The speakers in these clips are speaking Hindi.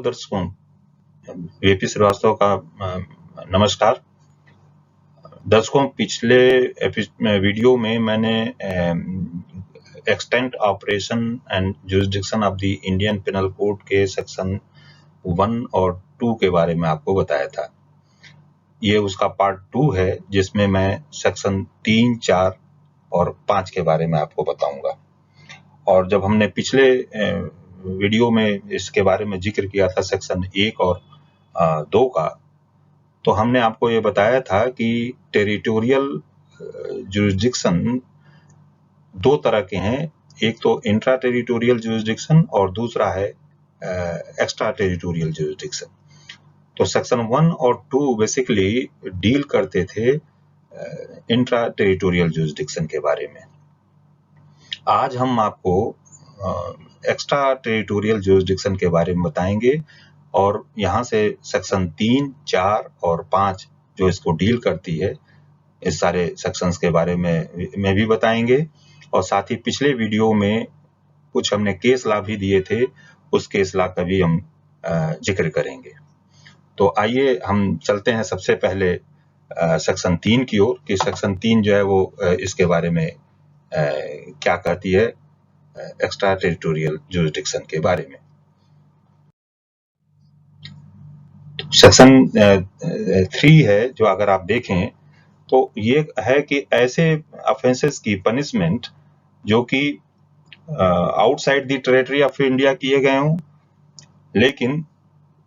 दर्शकों, वीपी श्रीवास्तव का नमस्कार। दर्शकों, पिछले वीडियो में मैंने extent operation and jurisdiction of the Indian penal code के सेक्शन 1 और 2 के बारे में आपको बताया था। ये उसका पार्ट 2 है, जिसमें मैं सेक्शन 3, 4 और 5 के बारे में आपको बताऊंगा। और जब हमने पिछले वीडियो में इसके बारे में जिक्र किया था सेक्शन 1 और 2 का, तो हमने आपको ये बताया था कि टेरिटोरियल जुरिसडिक्शन 2 तरह के हैं। एक तो इंट्रा टेरिटोरियल जुरिसडिक्शन और दूसरा है एक्स्ट्रा टेरिटोरियल जुरिसडिक्शन। तो सेक्शन 1 और 2 बेसिकली डील करते थे इंट्रा टेरिटोरियल जुरिसडिक्शन के बारे में। आज हम आपको एक्स्ट्रा टेरिटोरियल जुरिसडिक्शन के बारे में बताएंगे और यहाँ से सेक्शन 3, 4 और 5 जो इसको डील करती है, इस सारे सेक्शंस के बारे में भी बताएंगे। और साथ ही पिछले वीडियो में कुछ हमने केस लॉ भी दिए थे, उस केस लॉ का भी हम जिक्र करेंगे। तो आइए हम चलते हैं सबसे पहले सेक्शन 3 की ओर कि सेक्शन 3 जो है वो इसके बारे में क्या कहती है एक्स्ट्रा टेरिटोरियल जुरिसडिक्शन के बारे में। सेक्शन 3 है जो अगर आप देखें तो ये है कि ऐसे ऑफेंसेस की पनिशमेंट जो कि outside the territory of India किए गए हों, लेकिन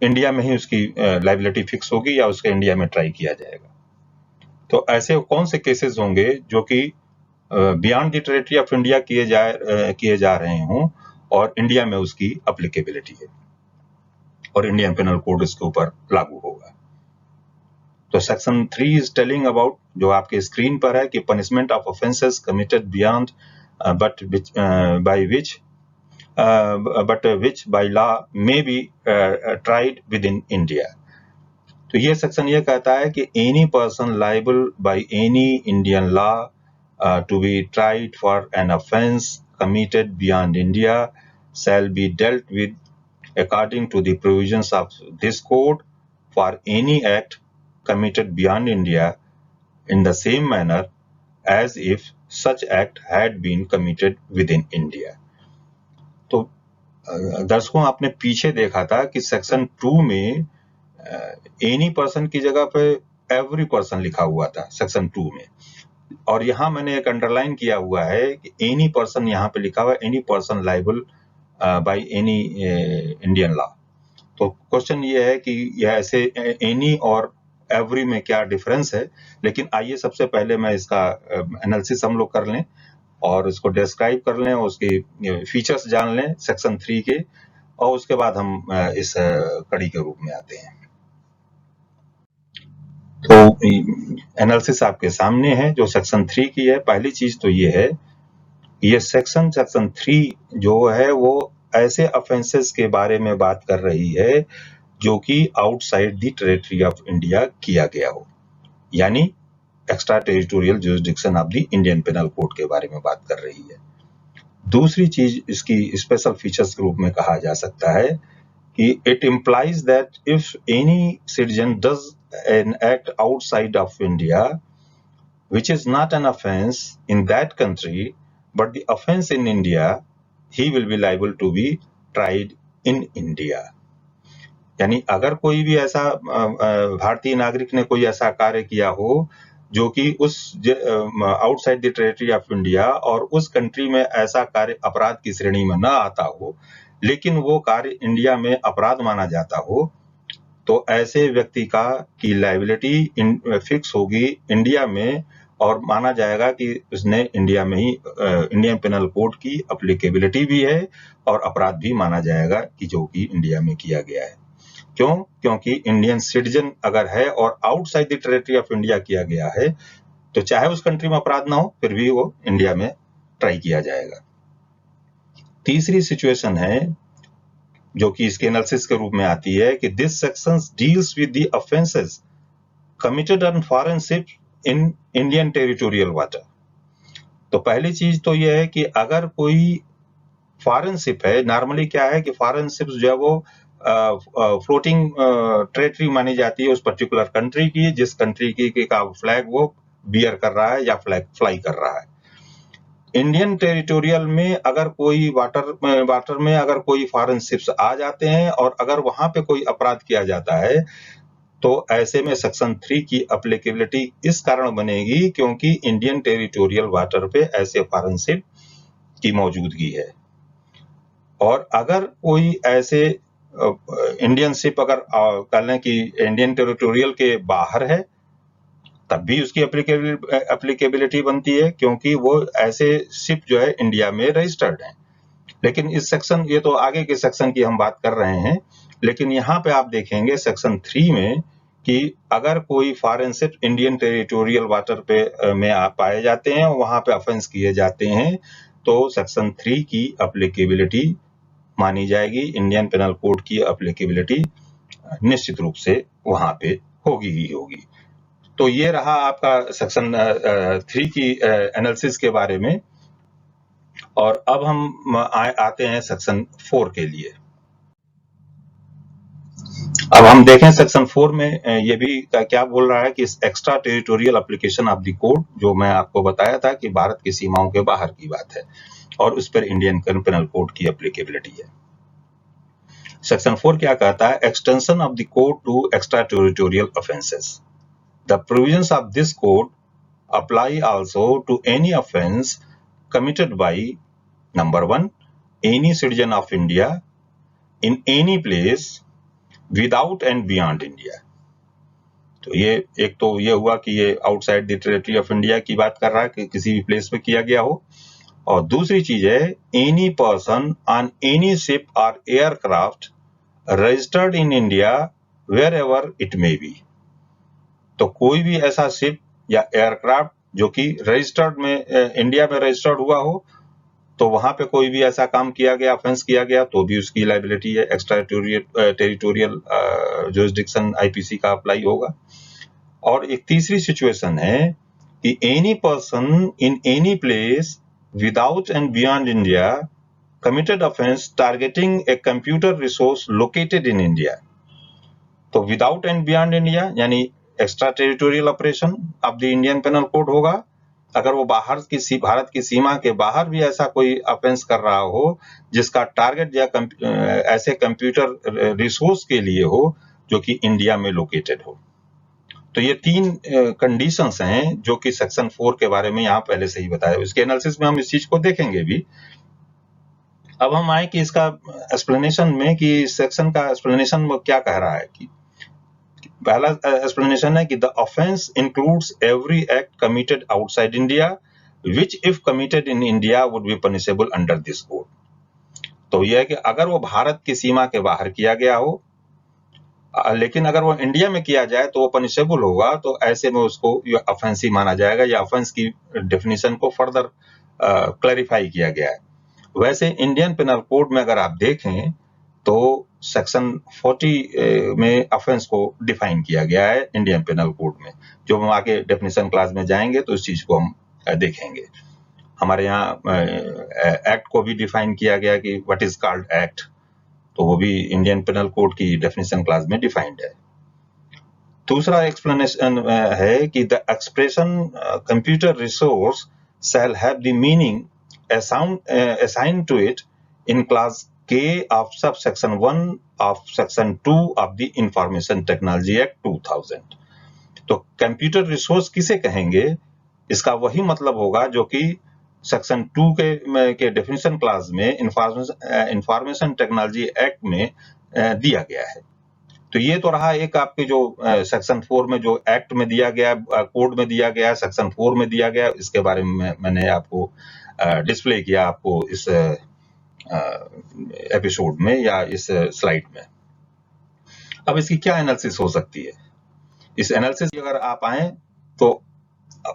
इंडिया में ही उसकी लायबिलिटी फिक्स होगी या उसके इंडिया में ट्राई किया जाएगा। तो ऐसे कौन से केसेस होंगे जो कि beyond the territory of India किए जा रहे हों और इंडिया में उसकी अप्लीकेबिलिटी है और इंडियन पिनल कोड इसके ऊपर लागू होगा। तो सेक्शन 3 इज टेलिंग अबाउट, जो आपके स्क्रीन पर है, कि punishment of offences committed beyond but which by law may be tried with in India. तो ये सेक्शन ये कहता है कि any person liable by any Indian law to be tried for an offense committed beyond India shall be dealt with according to the provisions of this code for any act committed beyond India in the same manner as if such act had been committed within India. तो दर्शकों, आपने पीछे देखा था कि सेक्शन 2 में एनी पर्सन की जगह पे एवरी पर्सन लिखा हुआ था सेक्शन 2 में, और यहाँ मैंने एक अंडरलाइन किया हुआ है कि एनी पर्सन यहाँ पे लिखा हुआ है, any person liable by any Indian law. तो क्वेश्चन ये है कि यह ऐसे एनी और एवरी में क्या डिफरेंस है। लेकिन आइए सबसे पहले मैं इसका एनालिसिस हम लोग कर लें और इसको डिस्क्राइब कर लें और उसके फीचर्स जान लें सेक्शन 3 के, और उसके बाद हम इस कड़ी के रूप में आते हैं। तो एनालिसिस आपके सामने है जो सेक्शन 3 की है। पहली चीज तो ये है, ये सेक्शन 3 जो है वो ऐसे ऑफेंसेस के बारे में बात कर रही है जो कि outside the territory of India किया गया हो, यानी extra territorial jurisdiction of the Indian penal code के बारे में बात कर रही है। दूसरी चीज इसकी स्पेशल फीचर्स के रूप में कहा जा सकता है कि it implies that if any citizen does an act outside of India which is not an offense in that country but the offense in India, he will be liable to be tried in India। यानी अगर कोई भी ऐसा भारतीय नागरिक ने कोई ऐसा कार्य किया हो जो कि उस outside the territory of India और उस कंट्री में ऐसा कार्य अपराध की श्रेणी में न आता हो, लेकिन वो कार्य इंडिया में अपराध माना जाता हो, तो ऐसे व्यक्ति की लायबिलिटी फिक्स होगी इंडिया में और माना जाएगा कि उसने इंडिया में ही इंडियन पिनल कोड की अप्लीकेबिलिटी भी है और अपराध भी माना जाएगा कि जो कि इंडिया में किया गया है। क्यों? क्योंकि इंडियन सिटीजन अगर है और outside the territory of India किया गया है, तो चाहे उस कंट्री में अपराध ना हो फिर भी वो इंडिया में ट्राई किया जाएगा। तीसरी सिचुएशन है जो कि इसके एनालिसिस के रूप में आती है कि this section deals with the offences committed on foreign ships in Indian territorial water. तो पहली चीज तो यह है कि अगर कोई फॉरेन शिप है, नॉर्मली क्या है कि फॉरेन शिप्स जो है वो फ्लोटिंग टेरिटरी मानी जाती है उस पर्टिकुलर कंट्री की, जिस कंट्री की का फ्लैग वो बियर कर रहा है या फ्लैग फ्लाई कर रहा है। इंडियन टेरिटोरियल में अगर कोई वाटर में अगर कोई फॉरेन शिप्स आ जाते हैं और अगर वहां पे कोई अपराध किया जाता है, तो ऐसे में सेक्शन 3 की एप्लीकेबिलिटी इस कारण बनेगी क्योंकि इंडियन टेरिटोरियल वाटर पे ऐसे फॉरेन शिप की मौजूदगी है। और अगर कोई ऐसे इंडियन शिप अगर कह लें कि इंडियन टेरिटोरियल के बाहर है, तब भी उसकी एप्लीकेबिलिटी बनती है क्योंकि वो ऐसे शिप जो है इंडिया में रजिस्टर्ड हैं। लेकिन इस सेक्शन, ये तो आगे के सेक्शन की हम बात कर रहे हैं, लेकिन यहाँ पे आप देखेंगे सेक्शन 3 में कि अगर कोई foreign ship Indian territorial water पे में पाए जाते हैं, वहां पे ऑफेंस किए जाते हैं, तो सेक्शन 3 की एप्लीकेबिलिटी मानी जाएगी। इंडियन पेनल कोड की एप्लीकेबिलिटी निश्चित रूप से वहां पे होगी ही होगी। तो ये रहा आपका सेक्शन 3 की एनालिसिस के बारे में। और अब हम आते हैं सेक्शन 4 के लिए। अब हम देखें सेक्शन 4 में ये भी क्या बोल रहा है कि extra territorial application of the code, जो मैं आपको बताया था कि भारत की सीमाओं के बाहर की बात है और उस पर इंडियन पेनल कोड की एप्लीकेबिलिटी है। सेक्शन 4 क्या कहता है? Extension of the code to extra territorial offences. The provisions of this code apply also to any offense committed by number 1 any citizen of India in any place without and beyond India। तो ये एक तो ये हुआ कि ये outside the territory of India की बात कर रहा है कि किसी भी प्लेस पे किया गया हो। और दूसरी चीज है any person on any ship और aircraft registered in India wherever it may be. तो कोई भी ऐसा शिप या एयरक्राफ्ट जो कि रजिस्टर्ड में इंडिया में रजिस्टर्ड हुआ हो, तो वहां पे कोई भी ऐसा काम किया गया, ऑफेंस किया गया, तो भी उसकी लाइबिलिटी है, एक्स्ट्रा टेरिटोरियल जुरिसडिक्शन आईपीसी का अप्लाई होगा। और एक तीसरी सिचुएशन है कि any person in any place without and beyond India committed offence targeting a computer resource located in India. तो विदाउट एंड बियॉन्ड इंडिया यानी extra territorial operation of the Indian penal code होगा। अगर वो भारत की सीमा के बाहर भी ऐसा कोई ऑफेंस कर रहा हो जिसका टारगेट या ऐसे कंप्यूटर रिसोर्स के लिए हो जो कि इंडिया में लोकेटेड हो। तो ये 3 कंडीशंस हैं जो कि सेक्शन 4 के बारे में यहाँ पहले से ही बताया। इसके एनालिसिस में हम इस चीज को देखेंगे भी। अब हम आए कि इसका एक्सप्लेनेशन में कि सेक्शन का एक्सप्लेनेशन वो क्या कह रहा है। कि पहला एक्सप्लेनेशन है कि the offence includes every act committed outside India which if committed in India would be punishable under this code. तो यह है कि अगर वो भारत की सीमा के बाहर किया गया हो, लेकिन अगर वो इंडिया में किया जाए तो वो पनिशेबल होगा, तो ऐसे में उसको ऑफेंस ही माना जाएगा। या ऑफेंस की डेफिनेशन को फर्दर क्लैरिफाई किया गया है। वैसे इंडियन पेनल कोड में अगर आप देखें तो सेक्शन 40 में ऑफेंस को डिफाइन किया गया है इंडियन पेनल कोड में। जो हम आगे डेफिनेशन क्लास में जाएंगे तो इस चीज को हम देखेंगे। हमारे यहाँ एक्ट को भी डिफाइन किया गया कि व्हाट इज कॉल्ड एक्ट, तो वो भी इंडियन पेनल कोड की डेफिनेशन क्लास में डिफाइंड है। दूसरा एक्सप्लेनेशन है कि the expression computer resource shall have the meaning assigned to it in class K of subsection 1 of section 2 of the Information Technology Act 2000। तो कंप्यूटर रिसोर्स किसे कहेंगे, इसका वही मतलब होगा जो कि सेक्शन 2 के डेफिनेशन क्लास में इंफॉर्मेशन टेक्नोलॉजी एक्ट में दिया गया है। तो ये तो रहा एक आपके जो सेक्शन 4 में जो एक्ट में दिया गया, कोड में दिया गया, सेक्शन 4 में दिया गया, इसके बारे में मैंने आपको डिस्प्ले किया आपको इस एपिसोड में या इस स्लाइड में। अब इसकी क्या एनालिसिस हो सकती है? इस एनालिसिस अगर आप आए तो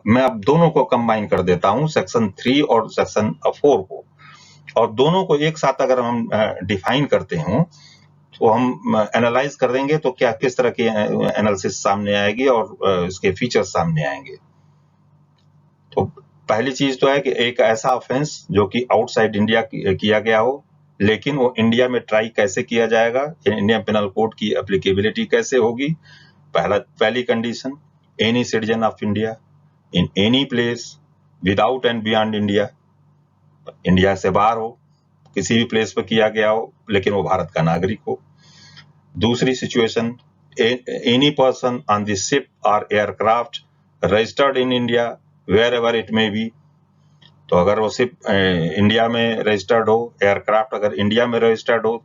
मैं अब दोनों को कंबाइन कर देता हूं, सेक्शन 3 और सेक्शन 4 को, और दोनों को एक साथ अगर हम डिफाइन करते हों तो हम एनालाइज कर देंगे तो क्या किस तरह की एनालिसिस सामने आएगी और इसके फीचर्स सामने आएंगे। तो पहली चीज तो है कि एक ऐसा ऑफेंस जो कि आउटसाइड इंडिया किया गया हो, लेकिन वो इंडिया में ट्राई कैसे किया जाएगा, इंडियन पेनल कोड की एप्लीकेबिलिटी कैसे होगी। पहली condition, any citizen of India in any place without and beyond India, India से बाहर हो, किसी भी प्लेस पर किया गया हो, लेकिन वो भारत का नागरिक हो। दूसरी situation, any person on the ship और aircraft registered in India wherever it may be, तो अगर वो शिप इंडिया में रजिस्टर्ड हो, एयरक्राफ्ट अगर इंडिया में रजिस्टर्ड हो,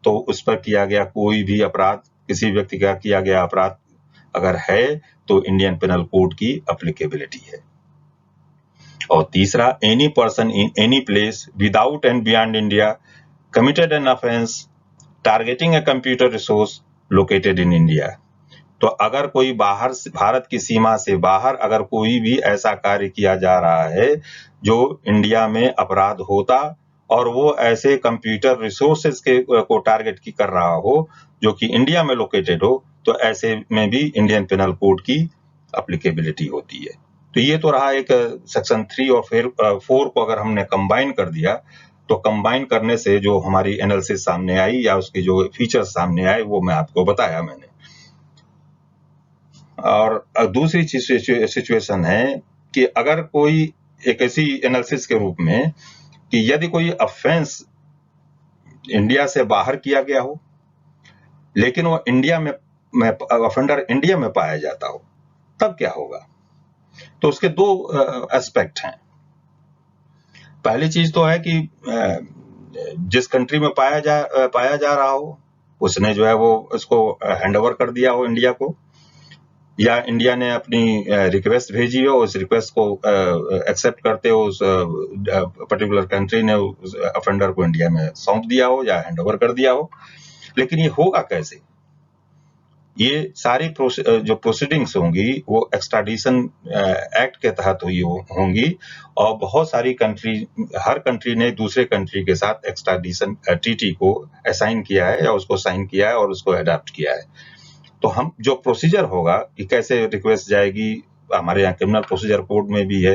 तो उस पर किया गया कोई भी अपराध, किसी व्यक्ति का किया गया अपराध अगर है, तो इंडियन पेनल कोड की एप्लीकेबिलिटी है। और तीसरा, any person in any place without and beyond India committed an offence targeting a computer resource located in India, तो अगर कोई बाहर, भारत की सीमा से बाहर अगर कोई भी ऐसा कार्य किया जा रहा है जो इंडिया में अपराध होता और वो ऐसे कंप्यूटर रिसोर्सेज को टारगेट की कर रहा हो जो कि इंडिया में लोकेटेड हो, तो ऐसे में भी इंडियन पेनल कोड की एप्लीकेबिलिटी होती है। तो ये तो रहा एक सेक्शन 3 और फिर 4 को अगर हमने कंबाइन कर दिया, तो कंबाइन करने से जो हमारी एनालिसिस सामने आई या उसके जो फीचर्स सामने आए वो मैं आपको बताया मैंने। और दूसरी सिचुएशन है कि अगर कोई एक ऐसी एनालिसिस के रूप में कि यदि कोई ऑफेंस इंडिया से बाहर किया गया हो लेकिन वो इंडिया में ऑफेंडर इंडिया में पाया जाता हो, तब क्या होगा। तो उसके दो एस्पेक्ट हैं। पहली चीज तो है कि जिस कंट्री में पाया जा रहा हो उसने जो है वो उसको हैंडओवर कर दिया हो इंडिया को, या इंडिया ने अपनी रिक्वेस्ट भेजी हो, उस रिक्वेस्ट को एक्सेप्ट करते हो उस पर्टिकुलर कंट्री ने उस ऑफेंडर को इंडिया में सौंप दिया हो या हैंडओवर कर दिया हो। लेकिन ये होगा कैसे? ये सारी जो प्रोसीडिंग्स होंगी वो एक्स्ट्राडिशन एक्ट के तहत हुई होंगी, और बहुत सारी कंट्री, हर कंट्री ने दूसरे कंट्री के साथ एक्स्ट्राडिशन ट्रीटी को असाइन किया है या उसको साइन किया है और उसको अडॉप्ट किया है। तो हम जो प्रोसीजर होगा कि कैसे रिक्वेस्ट जाएगी, हमारे यहाँ क्रिमिनल प्रोसीजर कोड में भी है,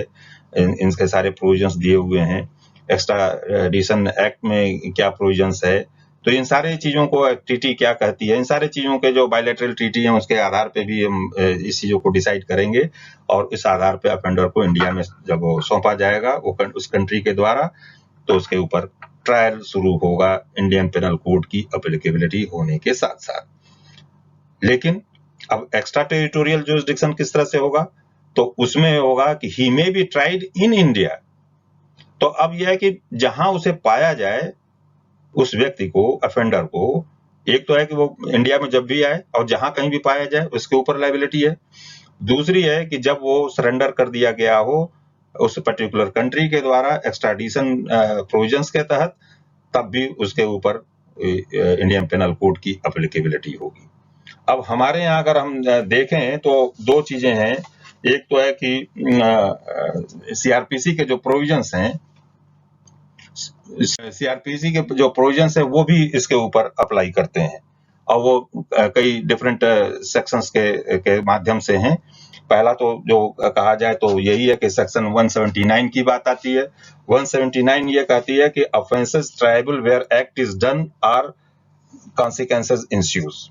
इनके सारे प्रोविजंस दिए हुए हैं। एक्स्ट्राडिशन एक्ट में क्या प्रोविजंस है, तो इन सारे चीजों को ट्रीटी क्या कहती है, इन सारे चीजों के जो बायलैटरल ट्रीटी है उसके आधार पे भी हम इस चीजों को डिसाइड करेंगे, और इस आधार पे ऑफेंडर को इंडिया में जब वो सौंपा जाएगा वो उस कंट्री के द्वारा, तो उसके ऊपर ट्रायल शुरू होगा इंडियन पेनल कोड की एप्लीकेबिलिटी होने के साथ साथ। लेकिन अब एक्स्ट्रा टेरिटोरियल जुरिसडिक्शन किस तरह से होगा, तो उसमें होगा कि he may be tried in India. तो अब यह है कि जहां उसे पाया जाए उस व्यक्ति को, ऑफेंडर को, एक तो है कि वो इंडिया में जब भी आए और जहां कहीं भी पाया जाए उसके ऊपर लायबिलिटी है। दूसरी है कि जब वो सरेंडर कर दिया गया हो उस पर्टिकुलर कंट्री के द्वारा एक्स्ट्राडिशन प्रोविजंस के तहत, तब भी उसके ऊपर इंडियन पेनल कोड की एप्लीकेबिलिटी होगी। अब हमारे यहाँ अगर हम देखें तो दो चीजें हैं। एक तो है कि सीआरपीसी के जो प्रोविजंस हैं, सीआरपीसी के जो प्रोविजंस है वो भी इसके ऊपर अप्लाई करते हैं, और वो कई डिफरेंट सेक्शंस के माध्यम से हैं। पहला तो जो कहा जाए तो यही है कि सेक्शन 179 की बात आती है। 179 ये कहती है कि offences triable where act is done or consequences ensues.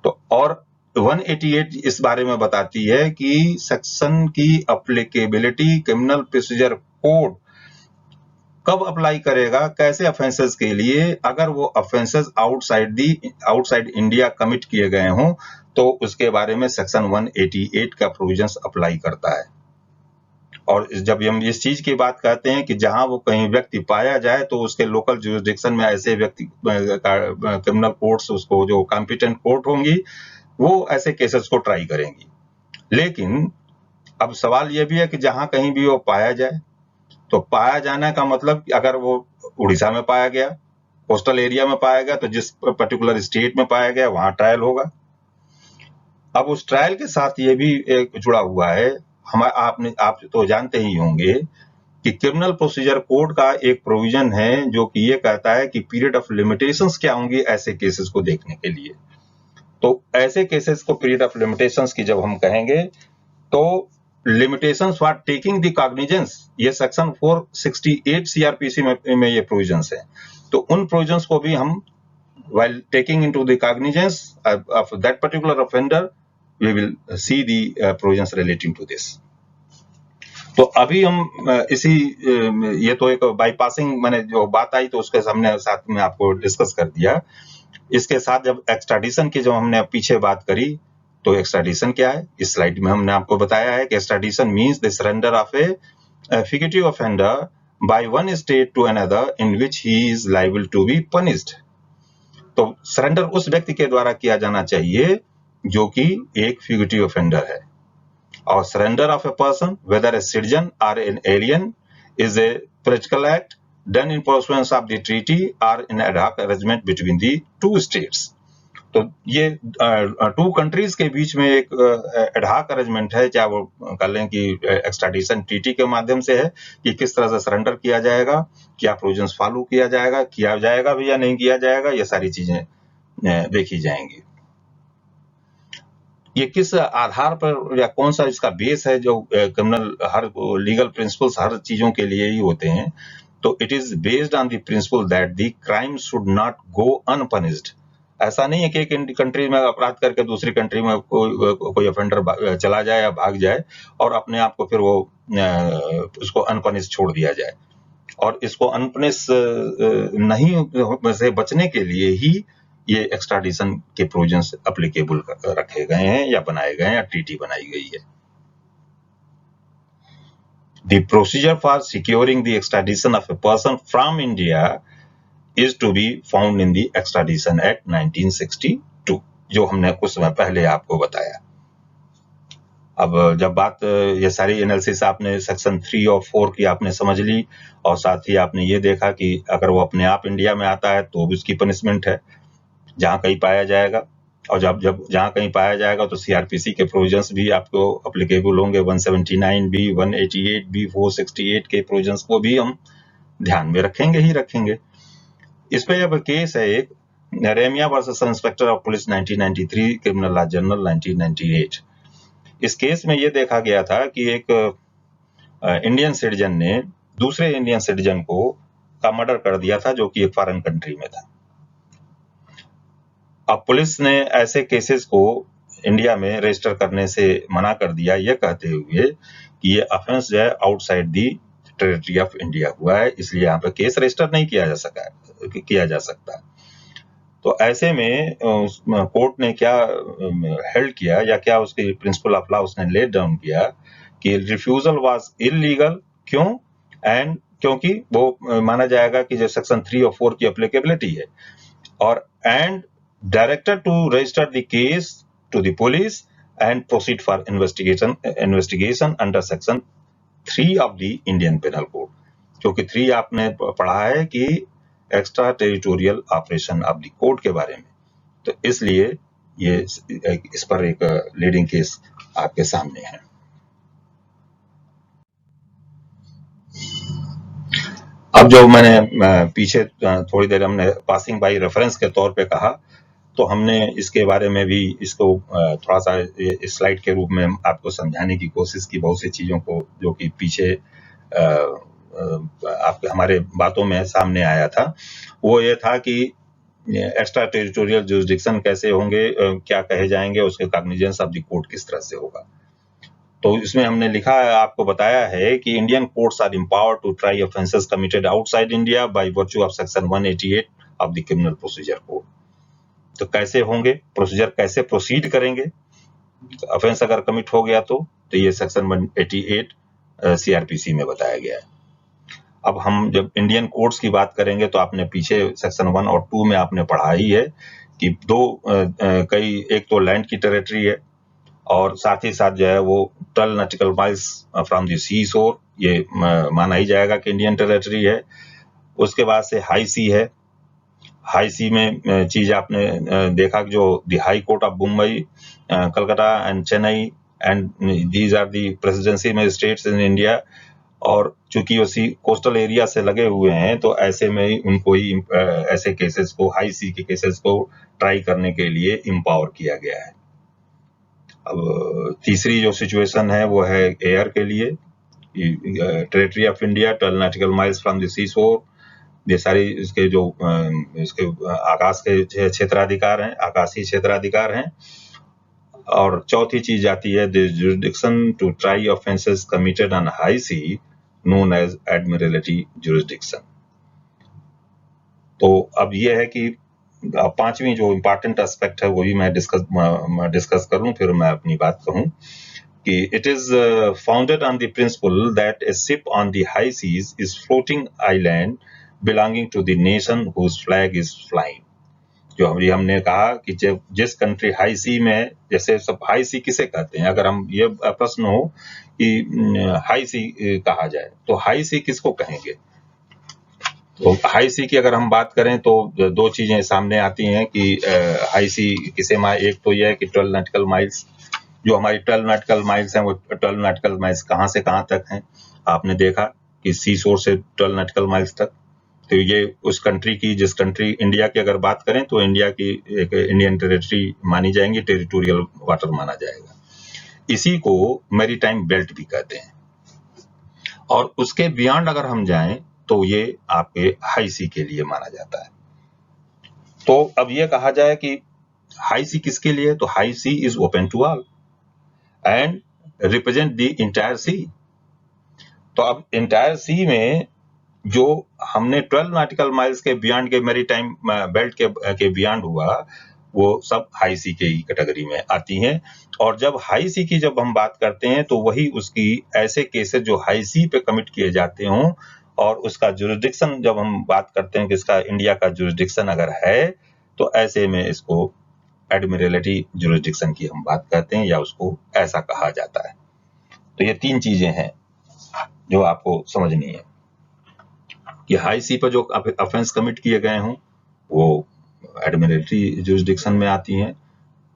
तो और 188 इस बारे में बताती है कि सेक्शन की एप्लीकेबिलिटी क्रिमिनल प्रोसीजर कोड कब अप्लाई करेगा, कैसे ऑफेंसेस के लिए, अगर वो ऑफेंसेस आउटसाइड इंडिया कमिट किए गए हों, तो उसके बारे में सेक्शन 188 का प्रोविजंस अप्लाई करता है। और जब हम इस चीज की बात कहते हैं कि जहां वो कहीं व्यक्ति पाया जाए, तो उसके लोकल जुरिसडिक्शन में ऐसे व्यक्ति क्रिमिनल कोर्ट्स, उसको जो कॉम्पिटेंट कोर्ट होंगी, वो ऐसे केसेस को ट्राई करेंगी। लेकिन अब सवाल ये भी है कि जहां कहीं भी वो पाया जाए, तो पाया जाने का मतलब अगर वो उड़ीसा में पाया गया, कोस्टल एरिया में पाया गया, तो जिस पर्टिकुलर स्टेट में पाया गया वहां ट्रायल होगा। अब उस ट्रायल के साथ ये भी एक जुड़ा हुआ है, आप तो जानते ही होंगे कि क्रिमिनल प्रोसीजर कोड का एक प्रोविजन है जो कि ये कहता है कि पीरियड ऑफ लिमिटेशंस क्या होंगी ऐसे केसेस को देखने के लिए। तो ऐसे केसेस को पीरियड ऑफ लिमिटेशंस की जब हम कहेंगे, तो limitations for taking the cognizance, ये सेक्शन 468 सीआरपीसी में ये प्रोविजंस है तो उन प्रोविजंस को भी हम while taking into the cognizance of that particular offender, we will see the provisions relating to this. तो अभी हम ये तो एक बाईपासिंग मैंने जो बात आई तो उसके सामने साथ में आपको डिस्कस कर दिया। इसके साथ जब एक्स्ट्राडिशन की जो हमने पीछे बात करी, तो एक्स्ट्राडिशन क्या है, इस स्लाइड में हमने आपको बताया है कि extradition means the surrender of A fugitive offender by one state to another in which he is liable to be punished. तो सरेंडर उस व्यक्ति के द्वारा किया जाना चाहिए जो कि एक फ्यूगिटिव ऑफेंडर है, और surrender of a person whether a citizen और an alien is a political act done in pursuance of the treaty और in ad hoc arrangement between the two states. तो ये टू कंट्रीज के बीच में एक एड हॉक अरेंजमेंट है, चाहे वो कर लें कि एक्स्ट्राडिशन ट्रीटी के माध्यम से है कि किस तरह से सरेंडर किया जाएगा, क्या प्रोविजंस फॉलो किया जाएगा भी या नहीं किया जाएगा, ये सारी चीजें देखी जाएंगी। ये किस आधार पर या कौन सा इसका बेस है, जो क्रिमिनल हर लीगल प्रिंसिपल्स हर चीजों के लिए ही होते हैं। तो it is based on the principle that the crime should not go unpunished. ऐसा नहीं है कि एक कंट्री में अपराध करके दूसरी कंट्री में कोई ऑफेंडर चला जाए या भाग जाए और अपने आप को फिर वो उसको अनपनिश छोड़ दिया जाए। और इसको अनपनिश नहीं से बचने के लिए ही ये एक्स्ट्राडिशन के प्रोविजंस एप्लीकेबल रखे गए हैं या बनाए गए हैं या ट्रीटी बनाई गई है। The procedure for securing the extradition of a person from India is to be found in the Extradition Act 1962, जो हमने कुछ समय पहले आपको बताया। अब जब बात ये सारी एनालिसिस आपने सेक्शन 3 और 4 की आपने समझ ली, और साथ ही आपने ये देखा कि अगर वो अपने आप इंडिया में आता है तो भी उसकी पनिशमेंट है जहां कहीं पाया जाएगा, और जब जहां कहीं पाया जाएगा तो सीआरपीसी के प्रोविजंस भी आपको एप्लीकेबल होंगे। 179 बी, 188 बी, 468 के प्रोविजंस को भी हम ध्यान में रखेंगे। इस पे अब केस है एक रेमिया versus inspector of police 1993, criminal law journal 1998। इस केस में ये देखा गया था कि एक इंडियन सिटीजन ने दूसरे इंडियन सिटीजन को का मर्डर कर दिया था जो कि एक फॉरेन कंट्री में था। अब पुलिस ने ऐसे केसेस को इंडिया में रजिस्टर करने से मना कर दिया, ये कहते हुए कि ये ऑफेंस जो है outside the territory of India हुआ है, इसलिए यहाँ पे केस रजिस्टर नहीं किया जा सकता। तो ऐसे में कोर्ट ने क्या हेल्ड किया या क्या उसकी प्रिंसिपल ऑफ लॉ उसने लेट डाउन किया कि रिफ्यूजल वाज इलीगल। क्यों? क्योंकि वो माना जाएगा कि जो सेक्शन 3 और 4 की एप्लीकेबिलिटी है, और and directed to register the case to the police and proceed for investigation under section 3 of the Indian Penal Code, क्योंकि 3 आपने पढ़ा है कि extra territorial operation of the court के बारे में, तो इसलिए ये इस पर एक लीडिंग केस आपके सामने है। अब जो मैंने पीछे थोड़ी देर हमने पासिंग बाय रेफरेंस के तौर पे कहा, तो हमने इसके बारे में भी इसको थोड़ा सा स्लाइड के रूप में आपको समझाने की कोशिश की, बहुत सी चीजों को जो कि पीछे आपके हमारे बातों में सामने आया था। वो ये था कि एक्स्ट्रा टेरिटोरियल जुरिसडिक्शन कैसे होंगे, क्या कहे जाएंगे, उसके कॉग्निजेंस ऑफ द कोर्ट किस तरह से होगा। तो इसमें हमने लिखा है, आपको बताया है कि Indian courts are empowered to try offences committed outside India by virtue of section 188 of the criminal procedure code. तो कैसे होंगे, प्रोसीजर कैसे प्रोसीड करेंगे, ऑफेंस अगर कमिट हो गया तो ये सेक्शन 188 सीआरपीसी में बताया गया है। अब हम जब इंडियन कोर्ट्स की बात करेंगे तो आपने पीछे सेक्शन 1 और 2 में आपने पढ़ा ही है कि एक तो लैंड की टेरिटरी है, और साथ ही साथ जो है वो 12 nautical miles from the seashore, ये माना ही जाएगा कि इंडियन टेरिटरी है। उसके बाद से हाई सी है। हाई सी में चीज आपने देखा जो the high court of Mumbai, Calcutta and Chennai and these are the presidency magistrates in India, और चूंकि उसी कोस्टल एरिया से लगे हुए हैं तो ऐसे में उनको ही ऐसे केसेस को, हाई सी के केसेस को ट्राई करने के लिए एम्पावर किया गया है। अब तीसरी जो सिचुएशन है वो है एयर के लिए, territory of India 12 nautical miles from the seashore, ये सारी इसके जो इसके आकाश के क्षेत्राधिकार हैं, आकाशीय क्षेत्राधिकार हैं। और चौथी चीज आती है the jurisdiction to try offences committed on high sea known as admiralty jurisdiction. तो अब ये है कि पांचवी जो इम्पोर्टेंट एस्पेक्ट है वो भी मैं डिस्कस करूं, फिर मैं अपनी बात कहूं कि it is founded on the principle that a ship on the high seas is floating island belonging to the nation whose flag is flying. जो हमने कहा कि जब जिस कंट्री हाई सी में, जैसे सब हाई सी किसे कहते हैं, अगर हम ये प्रश्न हो कि हाई सी कहा जाए तो हाई सी किसको कहेंगे, तो हाई सी की अगर हम बात करें तो दो चीजें सामने आती हैं कि हाई सी किसे एक तो यह है कि 12 नॉटिकल माइल्स, जो हमारी 12 नॉटिकल माइल्स हैं वो 12 नॉटिकल माइल्स कहाँ से कहाँ तक हैं, आपने देखा कि सी शोर से 12 नॉटिकल माइल्स तक। तो ये उस कंट्री की, जिस कंट्री इंडिया की अगर बात करें तो इंडिया की एक इंडियन टेरिटरी मानी जाएंगी, टेरिटोरियल वाटर माना जाएगा। इसी को मैरीटाइम बेल्ट भी कहते हैं। और उसके बियॉन्ड अगर हम जाएं तो ये आपके हाई सी के लिए माना जाता है। तो अब ये कहा जाए कि हाई सी किसके लिए, तो high sea is open to all and represent the entire sea. तो अब इंटायर सी में जो हमने 12 नॉटिकल माइल्स के बियॉन्ड के मैरीटाइम बेल्ट के बियॉन्ड हुआ, वो सब हाई सी के कैटेगरी में आती हैं। और जब हाई सी की जब हम बात करते हैं तो वही उसकी ऐसे केसेस जो हाई सी पे कमिट किए जाते हों, और उसका जुरिडिक्शन जब हम बात करते हैं कि इसका इंडिया का जुरिडिक्शन अगर है, तो ऐसे में इसको एडमिरलिटी जुरिडिक्शन की हम बात करते हैं या उसको ऐसा कहा जाता है। तो ये तीन चीजें हैं जो आपको समझनी है कि हाई सी पर जो ऑफेंस कमिट किए गए हों वो एडमिरलिटी जुरिडिक्शन में आती हैं।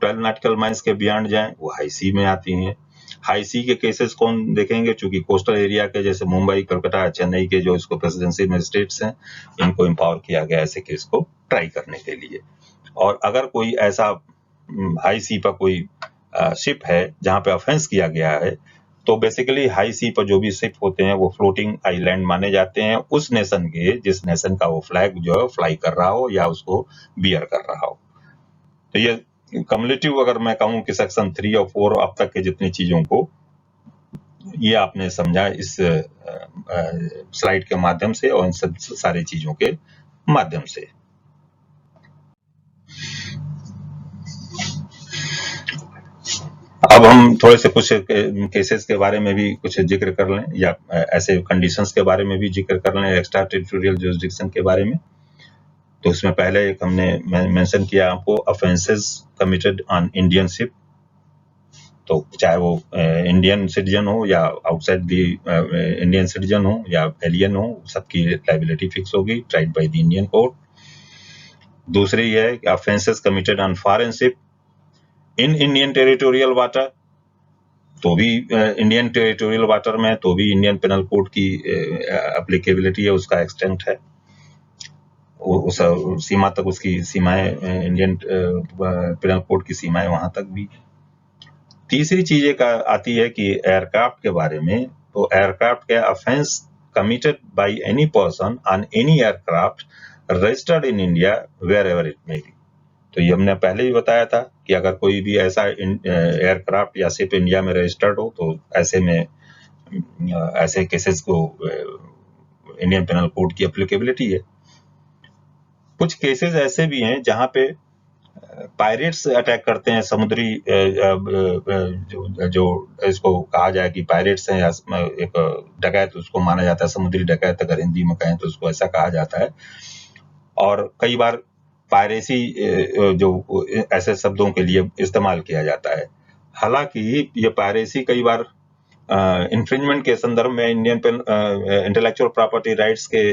12 नॉटिकल माइल्स के बियॉन्ड जाएं वो हाई सी में आती हैं। हाई सी के केसेस कौन देखेंगे, चूंकि कोस्टल एरिया के जैसे मुंबई, कलकत्ता, चेन्नई के जो इसको प्रेसिडेंसी मजिस्ट्रेट्स हैं, इनको एम्पावर किया गया ऐसे केस को ट्राई करने के लिए। और अगर कोई ऐसा हाई सी पर कोई शिप है जहां पे ऑफेंस किया गया है, तो बेसिकली हाई सी पर जो भी शिप होते हैं वो फ्लोटिंग आइलैंड माने जाते हैं उस नेशन के जिस नेशन का वो फ्लैग जो है फ्लाई कर रहा हो या उसको बियर कर रहा हो। तो ये कम्युलेटिव अगर मैं कहूं कि सेक्शन 3 और 4 अब तक के जितनी चीजों को ये आपने समझा इस स्लाइड के माध्यम से और इन सब सारी चीजों के माध्यम से। अब हम थोड़े से कुछ केसेस के बारे में भी कुछ जिक्र कर लें या ऐसे कंडीशंस के बारे में भी जिक्र कर लें एक्स्ट्रा टेरिटोरियल जुरिसडिक्शन के बारे में। तो इसमें पहले एक हमने मेंशन किया आपको offences committed on Indian ship, तो चाहे वो इंडियन सिटीजन हो या आउटसाइड दी इंडियन सिटीजन हो या एलियन हो, सबकी लायबिलिटी फिक्स होगी tried by the Indian court. दूसरी है कि offences committed on foreign ship in Indian territorial water, तो भी इंडियन टेरिटोरियल वाटर में तो भी इंडियन पेनल कोड की एप्लीकेबिलिटी है, उसका एक्सटेंट है, उस सीमा तक उसकी सीमाएं इंडियन पेनल कोड की सीमाएं वहां तक भी। तीसरी चीज एक आती है कि एयरक्राफ्ट के बारे में, तो एयरक्राफ्ट के offence committed by any person on any aircraft registered in India wherever it may be. तो ये हमने पहले भी बताया था कि अगर कोई भी ऐसा एयरक्राफ्ट या शिप इंडिया में रजिस्टर्ड हो तो ऐसे में ऐसे केसेस को इंडियन पेनल कोड की एप्लीकेबिलिटी है। कुछ केसेस ऐसे भी हैं जहां पे पायरेट्स अटैक करते हैं, समुद्री जो इसको कहा जाए कि पायरेट्स हैं या एक डकैत उसको माना जाता है, समुद्री डकैत अगर हिंदी में कहें तो उसको ऐसा कहा जाता है। और कई बार पायरेसी जो ऐसे शब्दों के लिए इस्तेमाल किया जाता है। हालांकि ये पायरेसी कई बार इन्फ्रिंजमेंट के संदर्भ में, इंडियन इंटेलेक्चुअल प्रॉपर्टी राइट्स के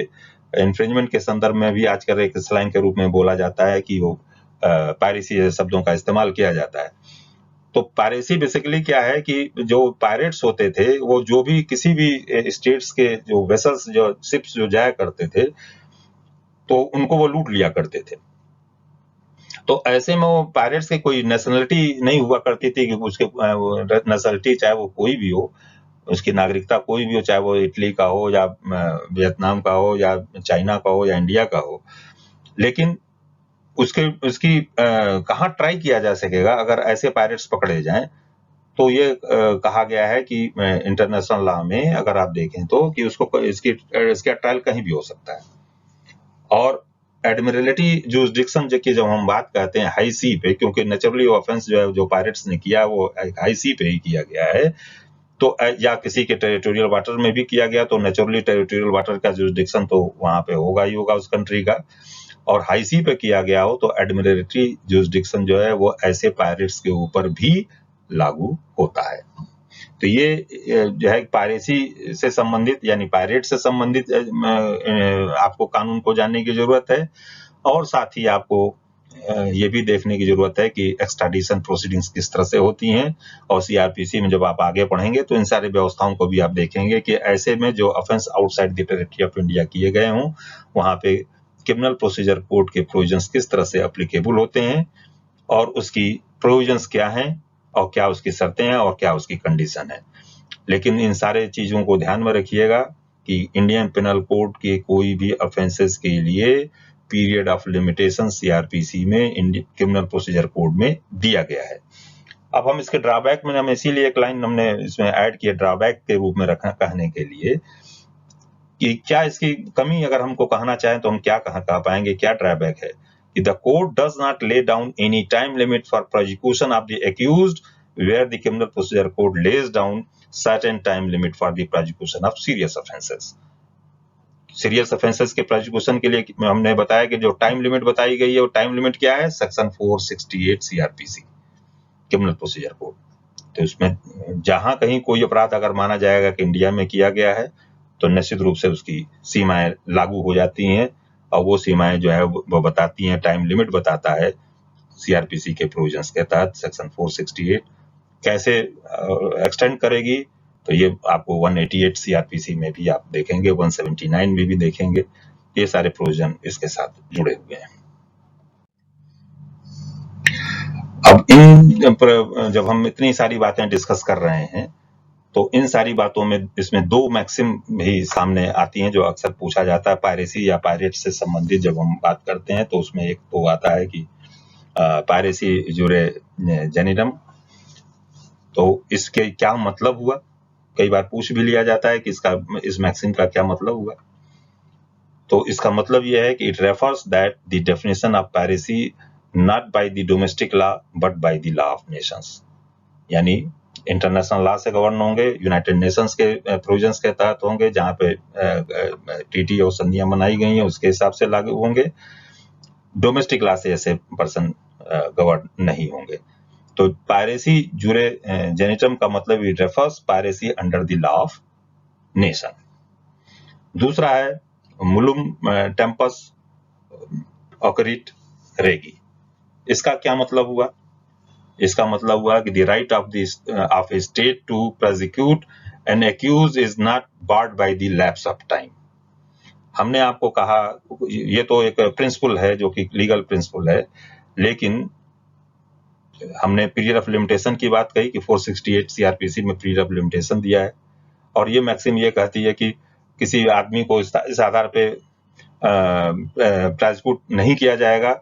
इन्फ्रिंजमेंट के संदर्भ में भी आजकल एक स्लैंग के रूप में बोला जाता है कि वो पायरेसी शब्दों का इस्तेमाल किया जाता है। तो पायरेसी बेसिकली क्या है कि जो पायरेट्स होते थे वो जो भी किसी भी स्टेट्स के जो वेसल्स, जो शिप्स जो जाया करते थे, तो उनको वो लूट लिया करते थे। तो ऐसे में वो पायरेट्स की कोई नेशनलिटी नहीं हुआ करती थी कि उसके नेशनलिटी चाहे वो कोई भी हो, उसकी नागरिकता कोई भी हो, चाहे वो इटली का हो या वियतनाम का हो या चाइना का हो या इंडिया का हो, लेकिन उसकी कहाँ ट्राई किया जा सकेगा अगर ऐसे पायरेट्स पकड़े जाएं। तो ये कहा गया है कि इंटरनेशनल लॉ में अगर आप देखें तो कि इसका ट्रायल कहीं भी हो सकता है। और एडमिरलिटी जुरिसडिक्शन की जब हम बात करते हैं हाई सी पे, क्योंकि नेचुरली ऑफेंस जो पायरेट्स ने किया वो हाई सी पे ही किया गया है, तो या किसी के टेरिटोरियल वाटर में भी किया गया, तो नेचुरली टेरिटोरियल वाटर का जुरिसडिक्शन तो वहां पे होगा ही होगा उस कंट्री का। और हाई सी पे किया गया हो तो एडमिरलिटी जुरिसडिक्शन जो है वो ऐसे पायरेट्स के ऊपर भी लागू होता है। तो ये जो है पायरेसी से संबंधित यानी पायरेट से संबंधित आपको कानून को जानने की जरूरत है, और साथ ही आपको ये भी देखने की जरूरत है कि एक्सट्राडिशन प्रोसीडिंग्स किस तरह से होती हैं। और सीआरपीसी में जब आप आगे पढ़ेंगे तो इन सारी व्यवस्थाओं को भी आप देखेंगे कि ऐसे में जो offence outside the territory of India किए गए हों, वहां पे क्रिमिनल प्रोसीजर कोड के प्रोविजंस किस तरह से एप्लीकेबल होते हैं, और उसकी प्रोविजंस क्या हैं, और क्या उसकी शर्तें हैं, और क्या उसकी कंडीशन है। लेकिन इन सारे चीजों को ध्यान में रखिएगा कि इंडियन पेनल कोड के कोई भी ऑफेंसेस के लिए पीरियड ऑफ लिमिटेशन सीआरपीसी में क्रिमिनल प्रोसीजर कोड में दिया गया है। अब हम इसके ड्रॉबैक में, हम इसीलिए एक लाइन हमने इसमें ऐड किया ड्रॉबैक के रूप में रखना, कहने के लिए कि क्या इसकी कमी अगर हमको कहना चाहें तो हम क्या कह पाएंगे, क्या ड्रॉबैक है कि the code does not lay down any time limit for prosecution of the accused, where the criminal procedure code lays down certain time limit for the prosecution of serious offenses. Serious offences के प्रोसिक्यूशन के लिए हमने बताया कि जो टाइम लिमिट बताई गई है वो टाइम लिमिट क्या है, section 468 CrPC criminal procedure code. तो इसमें जहां कहीं कोई अपराध अगर माना जाएगा कि इंडिया में किया गया है तो निश्चित रूप से उसकी सीमाएं लागू हो जाती हैं, और वो सीमाएं जो है वो बताती हैं, टाइम लिमिट बताता है सीआरपीसी के प्रोविजंस के तहत सेक्शन 468 कैसे एक्सटेंड करेगी। तो ये आपको 188 सीआरपीसी में भी आप देखेंगे, 179 में भी देखेंगे, ये सारे प्रोविजन इसके साथ जुड़े हुए हैं। अब जब हम इतनी सारी बातें डिस्कस कर रहे हैं तो इन सारी बातों में इसमें दो मैक्सिम भी सामने आती हैं जो अक्सर पूछा जाता है पायरेसी या पायरेट से संबंधित जब हम बात करते हैं। तो उसमें एक तो आता है कि पायरेसी जुरे जेनिडम, तो इसके क्या मतलब हुआ, कई बार पूछ भी लिया जाता है कि इस मैक्सिम का क्या मतलब हुआ। तो इसका मतलब यह है कि it refers that the definition of piracy not by the domestic law but by the law of Nations, यानी इंटरनेशनल लॉ से गवर्न होंगे, यूनाइटेड नेशंस के प्रोविजंस के तहत होंगे, जहां पे ट्रीटी और संधियां बनाई गई हैं उसके हिसाब से लागू होंगे। डोमेस्टिक लॉ से ऐसे पर्सन गवर्न नहीं होंगे। तो पायरेसी जुरे जेनिटम का मतलब it refers piracy under the law of nation. दूसरा है मुलुम टेम्पस ऑकरिट रेगी, इसका क्या मतलब हुआ? इसका मतलब हुआ कि the right of a state to prosecute an accused is not barred by the lapse of time. हमने आपको कहा ये तो एक प्रिंसिपल है जो कि लीगल प्रिंसिपल है, लेकिन हमने पीरियड ऑफ लिमिटेशन की बात कही कि 468 सीआरपीसी में पीरियड ऑफ लिमिटेशन दिया है, और ये मैक्सिम ये कहती है कि किसी आदमी को इस आधार पे प्रोसिक्यूट नहीं किया जाएगा,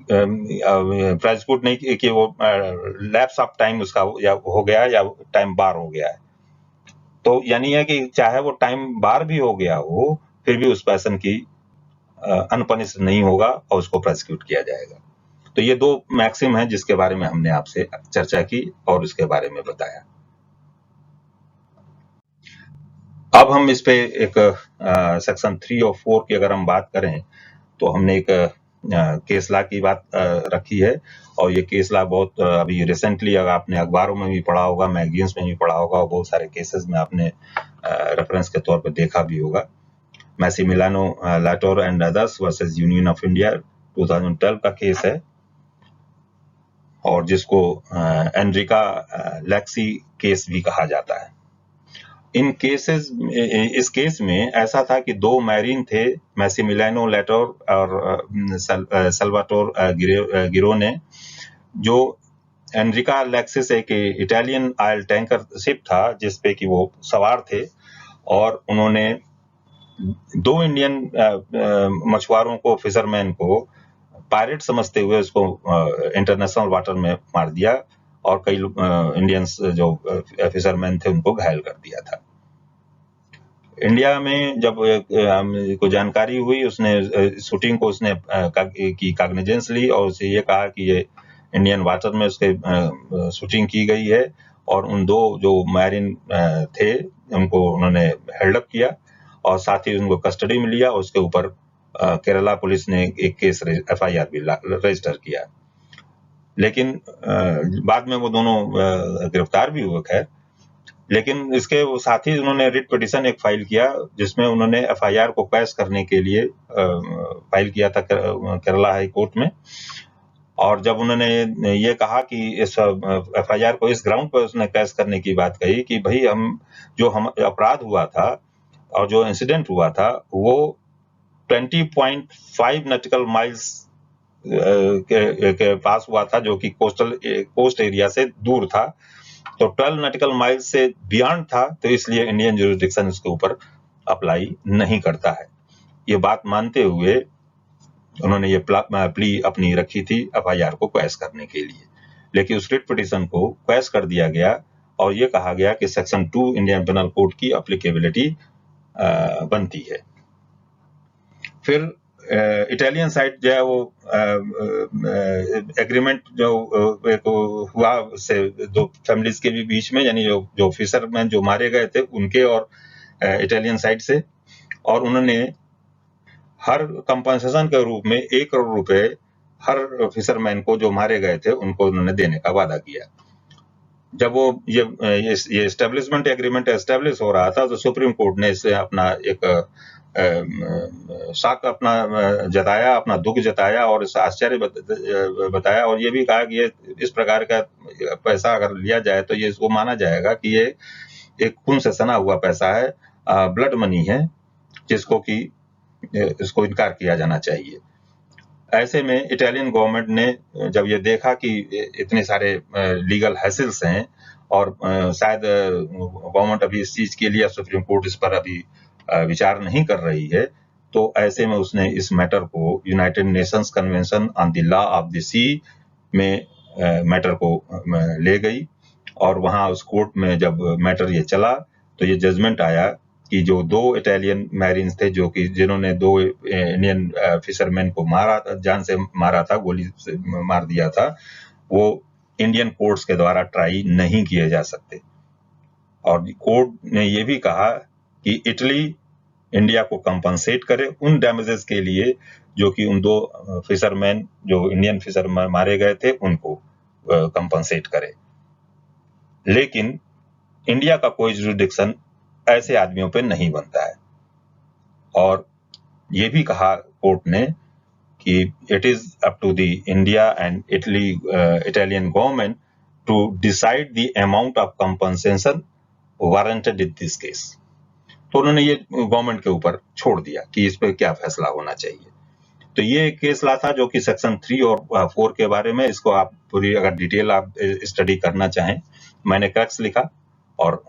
प्रोसिक्यूट नहीं कि वो लैप्स ऑफ टाइम उसका या हो गया या टाइम बार हो गया है। तो यानी है कि चाहे वो टाइम बार भी हो गया हो फिर भी उस पर्सन की अनपनिश्ड नहीं होगा और उसको प्रोसिक्यूट किया जाएगा। तो ये दो मैक्सिम हैं जिसके बारे में हमने आपसे चर्चा की और उसके बारे में बताया। अब हम इस पे एक सेक्शन 3 और 4 की अगर हम बात करें तो हमने एक केस लॉ की बात रखी है, और ये केस लॉ बहुत अभी रिसेंटली अगर आपने अखबारों में भी पढ़ा होगा, मैगजीन्स में भी पढ़ा होगा, और बहुत सारे केसेस में आपने रेफरेंस के तौर पे देखा भी होगा। Massimiliano Latorre and others versus Union of India 2012 का केस है, और जिसको एनरिका लैक्सी केस भी कहा जाता है। इस केस में ऐसा था कि दो मैरीन थे, मैसिमिलियानो लैटोर और सल्वाटोर गिरो ने, जो एनरिका लेक्सिस एक इटालियन ऑयल टैंकर शिप था जिसपे कि वो सवार थे, और उन्होंने 2 इंडियन मछुआरों को, फिशरमैन को पायरेट समझते हुए उसको इंटरनेशनल वाटर में मार दिया, और कई इंडियंस जो फिशरमैन थे उनको घायल कर दिया था। इंडिया में जब को जानकारी हुई, उसने शूटिंग को उसने की कॉग्निजेंस ली और उसे ये कहा कि ये इंडियन वाटर में उसके शूटिंग की गई है, और उन 2 जो मैरिन थे उनको उन्होंने हेल्ड अप किया और साथ ही उनको कस्टडी में लिया, और उसके ऊपर केरला पुलिस ने एक केस FIR भी रजिस्टर किया। लेकिन बाद में वो दोनों गिरफ्तार भी हुए खैर, लेकिन इसके साथ ही उन्होंने रिट पिटीशन एक फाइल किया जिसमें उन्होंने FIR को कैश करने के लिए फाइल किया था केरला हाई कोर्ट में। और जब उन्होंने ये कहा कि इस FIR को इस ग्राउंड पर उसने कैश करने की बात कही कि भाई हम अपराध हुआ था और जो इंसिडेंट हुआ था वो 20.5 नॉटिकल माइल्स के पास हुआ था, जो कि कोस्ट एरिया से दूर था, तो 12 नॉटिकल माइल्स से बियॉन्ड था, तो इसलिए इंडियन ज्यूरिसडिक्शन इसके ऊपर अप्लाई नहीं करता है। ये बात मानते हुए उन्होंने ये प्ली अपनी रखी थी FIR को क्वैश करने के लिए, लेकिन उस रिट पिटीशन को क्वैश कर दिया गया और ये कहा गया कि सेक्शन 2 इंडियन पेनल कोड की एप्लीकेबिलिटी बनती है। फिर इटालियन साइड जो है वो एग्रीमेंट जो हुआ उससे 2 फैमिलीज के भी बीच में, यानी जो फिशरमैन जो मारे गए थे उनके और इटालियन साइड से, और उन्होंने हर कंपनसेशन के रूप में 1 करोड़ रुपए हर फिशरमैन को जो मारे गए थे उनको उन्होंने देने का वादा किया। जब वो ये एस्टेब्लिशमेंट एग्रीमेंट एस्टेब्लिश हो रहा था तो सुप्रीम कोर्ट ने इसे अपना एक शक अपना जताया, अपना दुख जताया और इस आश्चर्य बताया, और ये भी कहा कि ये इस प्रकार का पैसा अगर लिया जाए तो ये इसको माना जाएगा कि ये एक खून से सना हुआ पैसा है, ब्लड मनी है, जिसको कि इसको इनकार किया जाना चाहिए। ऐसे में इटालियन गवर्नमेंट ने जब ये देखा कि इतने सारे लीगल हैसल्स हैं और शायद गवर्नमेंट अभी इस चीज के लिए सुप्रीम कोर्ट इस पर अभी विचार नहीं कर रही है, तो ऐसे में उसने इस मैटर को United Nations Convention on the law of the sea में मैटर को ले गई, और वहां उस कोर्ट में जब मैटर ये चला तो ये जजमेंट आया कि जो 2 इटालियन मैरिन्स थे जो कि जिन्होंने 2 इंडियन फिशरमैन को मारा था, जान से मारा था, गोली से मार दिया था, वो इंडियन कोर्ट्स के द्वारा ट्राई नहीं किए जा सकते। और कोर्ट ने ये भी कहा कि इटली इंडिया को कंपनसेट करे उन डैमेजेस के लिए जो कि उन 2 फिशरमैन जो इंडियन फिशरमैन मारे गए थे उनको कंपनसेट करे, लेकिन इंडिया का कोई जुरिडिक्शन ऐसे आदमियों पे नहीं बनता है। और ये भी कहा कोर्ट ने कि it is up to the India and Italian government to decide the amount of compensation warranted in this case. तो उन्होंने ये गवर्नमेंट के ऊपर छोड़ दिया कि इस पे क्या फैसला होना चाहिए। तो ये केस ला था जो कि सेक्शन 3 और 4 के बारे में, इसको आप पूरी अगर डिटेल आप स्टडी करना चाहें, मैंने क्रक्स लिखा और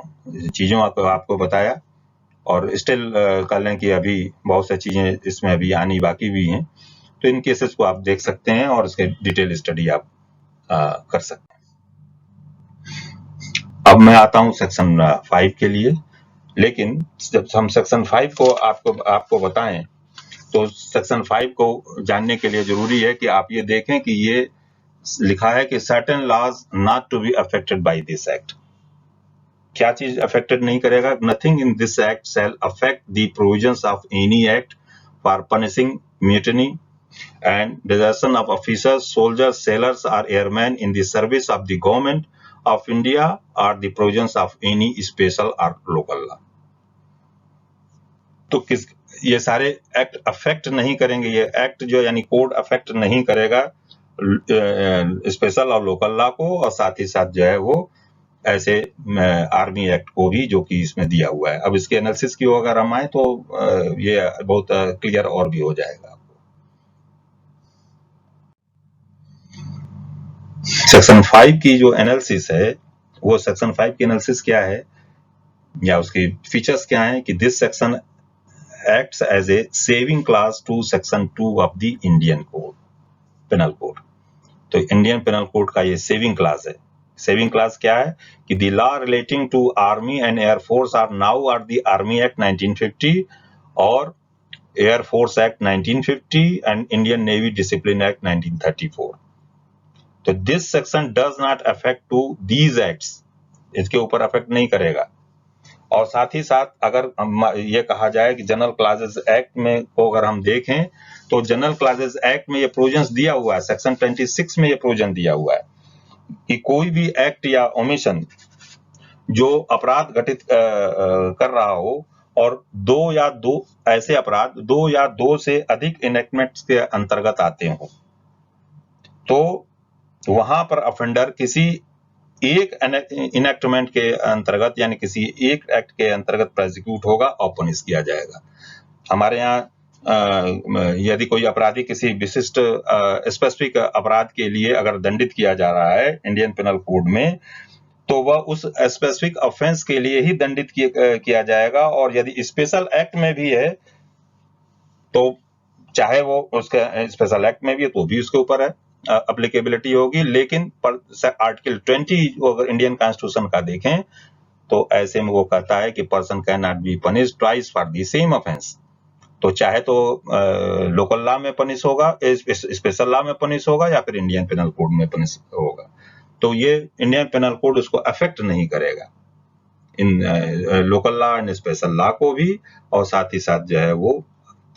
चीजों आपको बताया, और स्टिल कर लें कि अभी बहुत सी चीजें इसमें अभी आनी बाकी भी हैं, तो इन केसेस को आप देख सकते हैं और इसके डिटेल स्टडी आप कर सकते हैं। अब मैं आता हूं सेक्शन 5 के लिए, लेकिन जब हम सेक्शन 5 को आपको बताएं तो सेक्शन 5 को जानने के लिए जरूरी है कि आप ये देखें कि ये लिखा है कि certain laws not to be affected by this act. क्या चीज अफेक्टेड नहीं करेगा? Nothing in this act shall affect the provisions of any act for punishing mutiny and desertion of officers, soldiers, sailors or airmen in the service of the government of India or the provisions of any special or local law। तो ये सारे एक्ट अफेक्ट नहीं करेंगे, ये एक्ट जो यानी कोड अफेक्ट नहीं करेगा स्पेशल और लोकल लॉ को, और साथ ही साथ जो है वो ऐसे आर्मी एक्ट को भी जो कि इसमें दिया हुआ है। अब इसके एनालिसिस की अगर हम आए तो ये बहुत क्लियर और भी हो जाएगा। सेक्शन 5 की जो एनालिसिस है, वो सेक्शन 5 की एनालिसिस क्या है या उसकी फीचर्स क्या है कि this section acts as a saving clause to section 2 of the Indian code, penal code. तो इंडियन पेनल कोड का ये सेविंग क्लास है। सेविंग क्लास क्या है कि the law relating to army and air force are now are the army act 1950 और air force act 1950 and Indian navy discipline act 1934। तो this section does not affect to these acts, इसके ऊपर अफेक्ट नहीं करेगा। और साथ ही साथ अगर ये कहा जाए कि जनरल क्लासेस एक्ट में को अगर हम देखें तो जनरल क्लासेस एक्ट में ये प्रोविजंस दिया हुआ है, सेक्शन 26 में ये प्रोविजन दिया हुआ है कि कोई भी एक्ट या ओमिशन जो अपराध घटित कर रहा हो और दो या दो से अधिक इनेक्टमेंट्स के अंतर्गत आते हो, तो वहां पर अफेंडर किसी एक इनेक्टमेंट के अंतर्गत यानी किसी एक एक्ट के अंतर्गत प्रोसिक्यूट होगा और पनिश किया जाएगा। हमारे यहाँ यदि कोई अपराधी किसी विशिष्ट स्पेसिफिक अपराध के लिए अगर दंडित किया जा रहा है इंडियन पेनल कोड में, तो वह उस स्पेसिफिक ऑफेंस के लिए ही दंडित किया जाएगा। और यदि स्पेशल एक्ट में भी है तो चाहे वो उसके स्पेशल एक्ट में भी है तो भी उसके ऊपर है अप्लीकेबिलिटी होगी। लेकिन आर्टिकल 20 अगर इंडियन कॉन्स्टिट्यूशन का देखें तो ऐसे में वो कहता है कि person can not be punish twice for the same offence. तो चाहे तो लोकल लॉ में पनिश होगा, स्पेशल लॉ में पनिश होगा या फिर इंडियन पेनल कोड में पनिश होगा। तो ये इंडियन पेनल कोड उसको अफेक्ट नहीं करेगा, इन local law and special law को भी, और साथ ही साथ जो है वो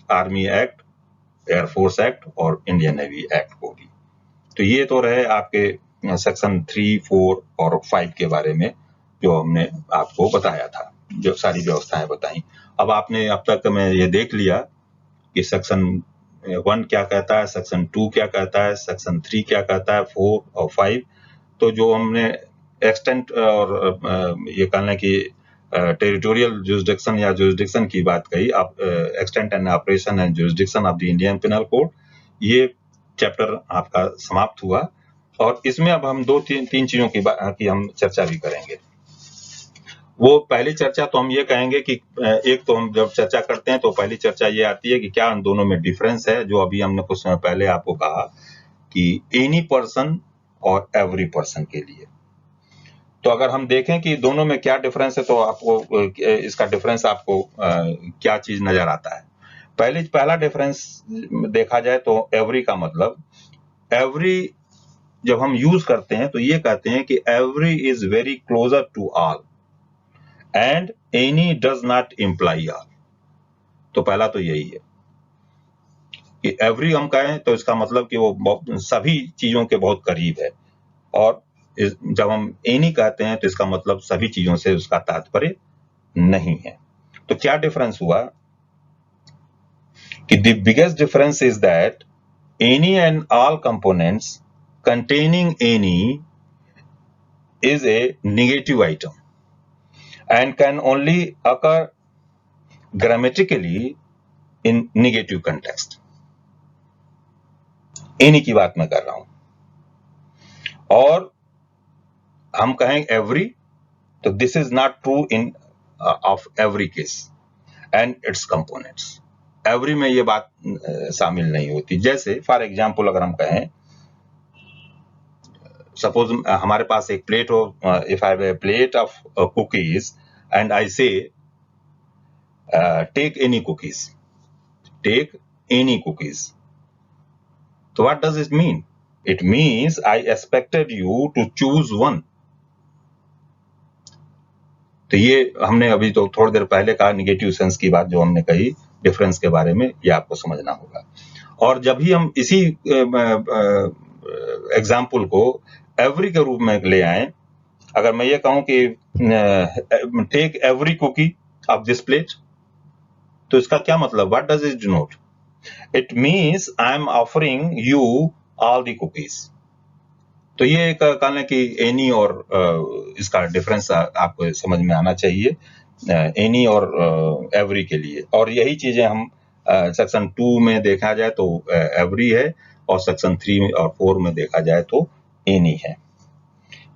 आर्मी एक्ट, एयरफोर्स एक्ट और इंडियन नेवी एक्ट को भी। तो ये तो रहे आपके सेक्शन 3, 4 और 5 के बारे में जो हमने आपको बताया था, जो सारी व्यवस्थाएं बताई। अब आपने अब तक में ये देख लिया कि सेक्शन 1 क्या कहता है, सेक्शन 2 क्या कहता है, सेक्शन 3 क्या कहता है, 4 और 5। तो जो हमने एक्सटेंट और ये कहना कि टेरिटोरियल जुरिसडिक्शन या जुरिसडिक्शन की बात कही, आप extent and operation and jurisdiction of the Indian penal code, ये चैप्टर आपका समाप्त हुआ। और इसमें अब हम तीन चीजों की हम चर्चा भी करेंगे। वो पहली चर्चा तो हम ये कहेंगे कि एक तो हम जब चर्चा करते हैं तो पहली चर्चा ये आती है कि क्या उन दोनों में डिफरेंस है, जो अभी हमने कुछ समय पहले आपको कहा कि एनी पर्सन और एवरी पर्सन के लिए। तो अगर हम देखें कि दोनों में क्या डिफरेंस है तो आपको इसका डिफरेंस आपको क्या चीज नजर आता है। पहला डिफरेंस देखा जाए तो एवरी का मतलब, एवरी जब हम यूज करते हैं तो ये कहते हैं कि every is very closer to all and any does not imply all. तो पहला तो यही है कि एवरी हम कहें तो इसका मतलब कि वो सभी चीजों के बहुत करीब है, और जब हम एनी कहते हैं तो इसका मतलब सभी चीजों से उसका तात्पर्य नहीं है। तो क्या डिफरेंस हुआ कि the biggest difference is that any and all components containing any is a negative item and can only occur grammatically in negative context. any की बात मैं कर रहा हूं। और हम कहें every, तो this is not true in of every case and its components. every में ये बात शामिल नहीं होती। जैसे फॉर एग्जाम्पल अगर हम कहें, सपोज हमारे पास एक प्लेट हो, if I have a plate of cookies and I say take any cookies, take any cookies, तो what does it mean? It means I expected you to choose one. तो ये हमने अभी तो थोड़ी देर पहले कहा निगेटिव सेंस की बात जो हमने कही डिफरेंस के बारे में, ये आपको समझना होगा। और जब भी हम इसी एग्जाम्पल को एवरी के रूप में ले आए, अगर मैं ये कहूं कि take every cookie of this plate, तो इसका क्या मतलब? What does it denote? It means I am offering you all the cookies. तो ये एक कहना कि एनी और इसका डिफरेंस आपको समझ में आना चाहिए, एनी और एवरी के लिए। और यही चीजें हम सेक्शन 2 में देखा जाए तो एवरी है, और सेक्शन 3 और 4 में देखा जाए तो एनी है।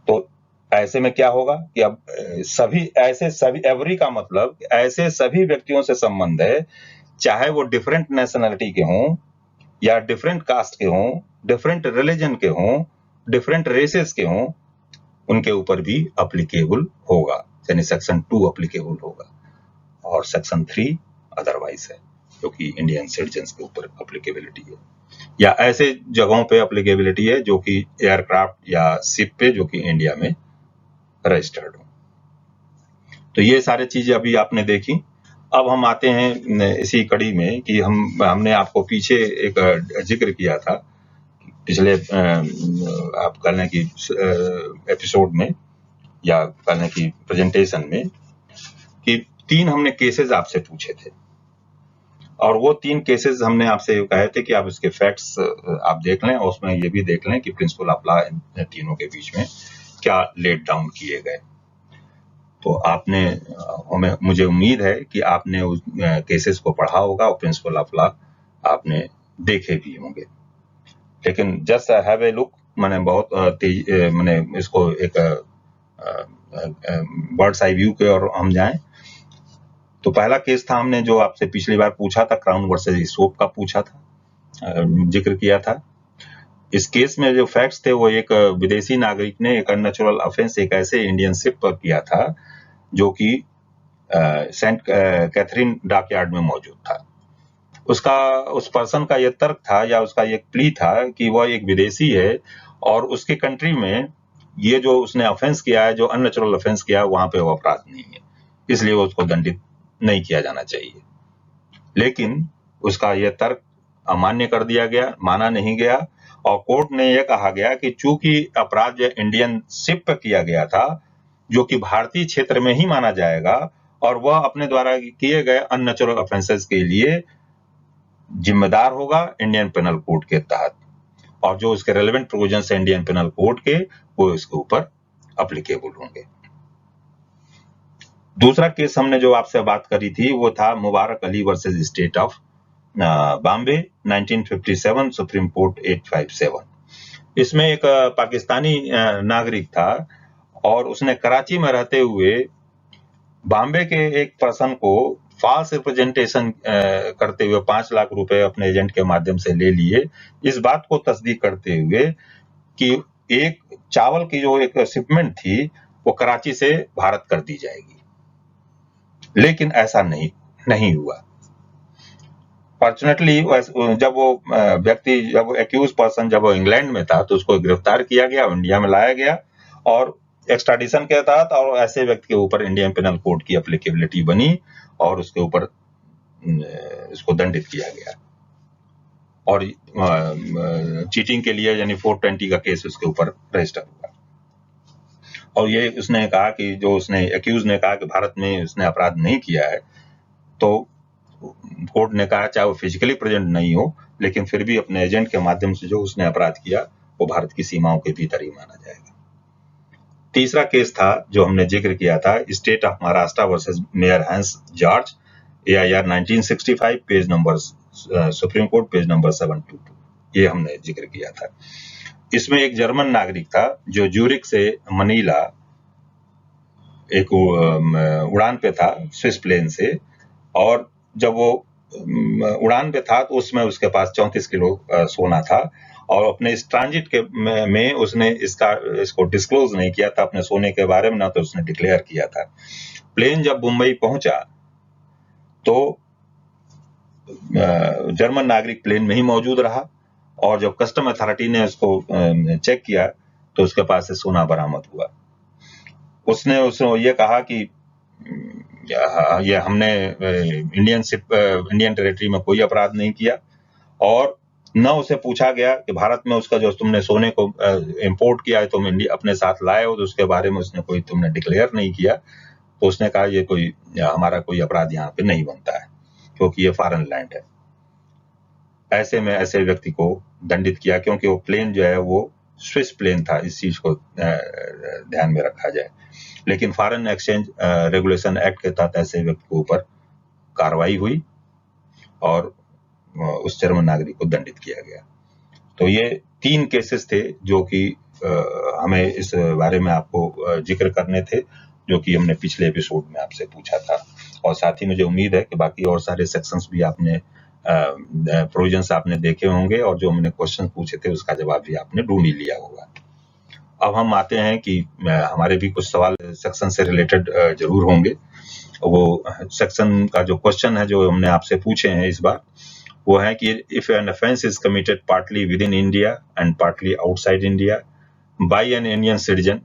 तो ऐसे में क्या होगा कि अब सभी एवरी का मतलब ऐसे सभी व्यक्तियों से संबंध है, चाहे वो डिफरेंट नेशनलिटी के हों या डिफरेंट कास्ट के हों, डिफरेंट रिलीजन के हों, डिफरेंट रेसेस के हों, उनके ऊपर भी अप्लीकेबल होगा, यानी सेक्शन 2 अप्लीकेबल होगा और सेक्शन 3 अदरवाइज है, जो कि इंडियन सिटीजन्स के ऊपर अप्लीकेबिलिटी है, या ऐसे जगहों पे अप्लीकेबिलिटी है जो कि एयरक्राफ्ट या शिप पे जो कि इंडिया में रजिस्टर्ड हो। तो ये सारी चीजें अभी आपने देखी। अब हम आते हैं इसी कड़ी में कि हमने आपको पीछे एक जिक्र किया था पिछले आप कहने की एपिसोड में या कहने की प्रेजेंटेशन में कि 3 हमने केसेस आपसे पूछे थे, और वो 3 केसेस हमने आपसे कहे थे कि आप इसके फैक्ट्स आप देख लें और उसमें ये भी देख लें कि प्रिंसिपल ऑफ लॉ इन तीनों के बीच में क्या लेट डाउन किए गए। तो आपने मुझे उम्मीद है कि आपने उस केसेस को पढ़ा होगा और प्रिंसिपल ऑफ लॉ आपने देखे भी होंगे, लेकिन जस्ट हैव ए लुक, मैंने बहुत तेज मैंने इसको एक बर्ड्स आई व्यू के और हम जाएं तो पहला केस था हमने जो आपसे पिछली बार पूछा था, क्राउन वर्सेस इसोप का पूछा था, जिक्र किया था। इस केस में जो फैक्ट्स थे वो एक विदेशी नागरिक ने एक अननेचुरल ऑफेंस एक ऐसे इंडियन शिप पर किया था जो कि सेंट कैथरीन डॉकयार्ड में मौजूद था। उस पर्सन का ये तर्क था या उसका ये प्ली था कि वह एक विदेशी है और उसके कंट्री में ये जो उसने ऑफेंस किया है, जो अननेचुरल ऑफेंस किया है, वहां पे वो अपराध नहीं है, इसलिए वो उसको दंडित नहीं किया जाना चाहिए। लेकिन उसका यह तर्क अमान्य कर दिया गया, माना नहीं गया, और कोर्ट ने यह कहा गया कि चूंकि अपराध इंडियन शिप पर किया गया था जो कि भारतीय क्षेत्र में ही माना जाएगा और वह अपने द्वारा किए गए अननेचुरल ऑफेंसेस के लिए जिम्मेदार होगा इंडियन पेनल कोड के तहत, और जो उसके रेलेवेंट प्रोविजन है इंडियन पेनल कोड के वो इसके ऊपर अप्लीकेबल होंगे। दूसरा केस हमने जो आपसे बात करी थी वो था Mubarak Ali versus state of Bombay 1957 supreme court 857। इसमें एक पाकिस्तानी नागरिक था और उसने कराची में रहते हुए बॉम्बे के एक पर्सन को फॉल्स रिप्रेजेंटेशन करते हुए 5 लाख रुपए अपने एजेंट के माध्यम से ले लिए, इस बात को तस्दीक करते हुए कि एक चावल की जो एक शिपमेंट थी वो कराची से भारत कर दी जाएगी, लेकिन ऐसा नहीं हुआ। फॉर्चुनेटली जब वो व्यक्ति, जब एक्यूज पर्सन जब वो इंग्लैंड में था तो उसको गिरफ्तार किया गया, इंडिया में लाया गया और एक्सट्राडिशन के तहत और ऐसे व्यक्ति के ऊपर इंडियन पेनल कोड की एप्लीकेबिलिटी बनी और उसके ऊपर इसको दंडित किया गया और चीटिंग के लिए यानी 420 का केस उसके ऊपर रजिस्टर हुआ। और ये उसने कहा कि जो उसने एक्यूज ने कहा कि भारत में उसने अपराध नहीं किया है, तो कोर्ट ने कहा चाहे वो फिजिकली प्रेजेंट नहीं हो लेकिन फिर भी अपने एजेंट के माध्यम से जो उसने अपराध किया वो भारत की सीमाओं के भीतर ही माना जाएगा। तीसरा केस था जो हमने जिक्र किया था, state of Maharashtra versus Mayer Hans George, AIR 1965, page number supreme court page number 722, ये हमने जिक्र किया था। इसमें एक जर्मन नागरिक था जो ज्यूरिक से मनीला एक उड़ान पे था स्विस प्लेन से, और जब वो उड़ान पे था तो उसमें उसके पास 34 किलो सोना था और अपने इस ट्रांजिट के में उसने इसको डिस्क्लोज नहीं किया था अपने सोने के बारे में, ना तो उसने डिक्लेयर किया था। प्लेन जब मुंबई पहुंचा तो जर्मन नागरिक प्लेन में ही मौजूद रहा और जब कस्टम अथॉरिटी ने उसको चेक किया तो उसके पास से सोना बरामद हुआ। उसने ये कहा कि ये हमने इंडियन टेरिटरी में कोई अपराध नहीं किया, और न उसे पूछा गया कि भारत में उसका जो तुमने सोने को इंपोर्ट किया है तुम अपने साथ लाए हो तो उसके बारे में उसने कोई तुमने डिक्लेयर नहीं किया। तो उसने कहा ये कोई हमारा कोई अपराध यहाँ पे नहीं बनता है क्योंकि ये फॉरेन लैंड है। ऐसे में ऐसे व्यक्ति को दंडित किया क्योंकि वो प्लेन जो है वो स्विस प्लेन था, इस चीज को ध्यान में रखा जाए। लेकिन फॉरेन एक्सचेंज रेगुलेशन एक्ट के तहत ऐसे व्यक्ति के ऊपर कार्रवाई हुई और उस जर्मन नागरिक को दंडित किया गया। तो ये 3 केसेस थे जो कि हमें इस बारे में आपको जिक्र करने थे, जो कि हमने पिछले एपिसोड में आपसे पूछा था। और साथ ही मुझे उम्मीद है कि बाकी और सारे सेक्शंस भी आपने प्रोविजंस आपने देखे होंगे, और जो हमने क्वेश्चन पूछे थे उसका जवाब भी आपने ढूंढ ही लिया होगा। अब हम आते हैं कि हमारे भी कुछ सवाल सेक्शन से रिलेटेड जरूर होंगे। वो सेक्शन का जो क्वेश्चन है जो हमने आपसे पूछे हैं इस बार, वो है कि if an offence is committed partly within India and partly outside India by an Indian citizen,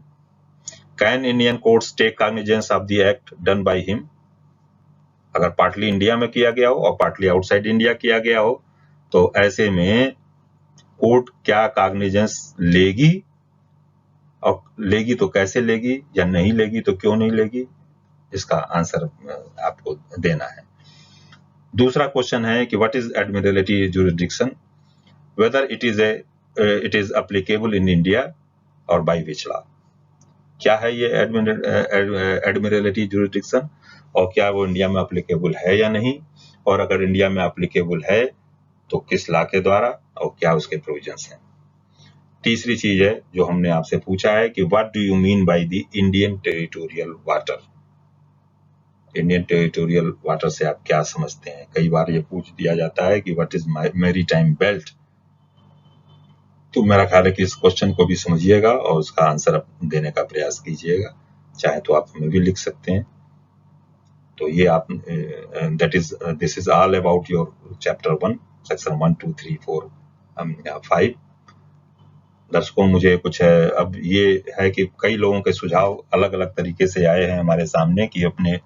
can Indian courts take cognizance of the act done by him? अगर पार्टली इंडिया में किया गया हो और पार्टली आउटसाइड इंडिया किया गया हो, तो ऐसे में कोर्ट क्या कॉग्निजेंस लेगी, और लेगी तो कैसे लेगी, या नहीं लेगी तो क्यों नहीं लेगी, इसका आंसर आपको देना है। दूसरा क्वेश्चन है कि what is admiralty jurisdiction, whether it is applicable in India और बाय विच लॉ? क्या है ये एडमिरलिटी जुरिसडिक्शन, और क्या वो इंडिया में एप्लीकेबल है या नहीं, और अगर इंडिया में एप्लीकेबल है तो किस लॉ के द्वारा, और क्या उसके प्रोविजंस हैं। तीसरी चीज है जो हमने आपसे पूछा है कि what do you mean by the Indian territorial water? Indian territorial water से आप क्या समझते हैं? कई बार ये पूछ दिया जाता है कि व्हाट इज मैरीटाइम बेल्ट। तो मेरा ख्याल है कि इस क्वेश्चन को भी समझिएगा और उसका आंसर देने का प्रयास कीजिएगा, चाहे तो आप हमें भी लिख सकते हैं। तो ये आप this is all about your chapter 1 section 1 2 3 4 5। दर्शकों, मुझे कुछ अब ये है कि कई लोगों के सुझाव अलग अलग तरीके से आए हैं हमारे सामने कि अपने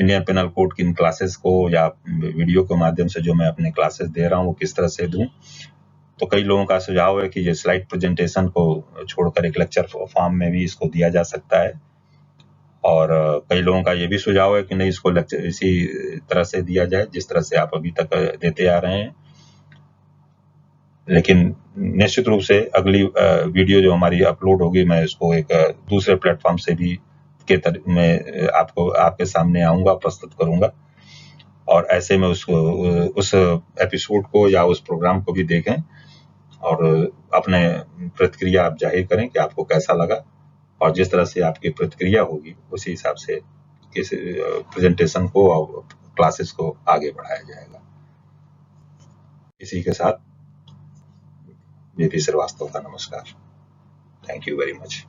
इंडियन पेनल कोड की इन क्लासेस को या वीडियो के माध्यम से जो मैं अपने क्लासेस दे रहा हूँ वो किस तरह से दूं। तो कई लोगों का सुझाव है कि ये स्लाइड प्रेजेंटेशन को छोड़कर एक लेक्चर फॉर्म में भी इसको दिया जा सकता है, और कई लोगों का ये भी सुझाव है कि नहीं, इसको लेक्चर इसी तरह से दिया जाए जिस तरह से आप अभी तक देते आ रहे हैं। लेकिन निश्चित रूप से अगली वीडियो जो हमारी अपलोड होगी, मैं इसको एक दूसरे प्लेटफॉर्म से भी मैं आपको आपके सामने आऊंगा, प्रस्तुत करूंगा, और ऐसे में उस एपिसोड को या उस प्रोग्राम को भी देखें और अपने प्रतिक्रिया आप जाहिर करें कि आपको कैसा लगा, और जिस तरह से आपकी प्रतिक्रिया होगी उसी हिसाब से किस प्रेजेंटेशन को और क्लासेस को आगे बढ़ाया जाएगा। इसी के साथ जेपी श्रीवास्तव का नमस्कार। Thank you very much.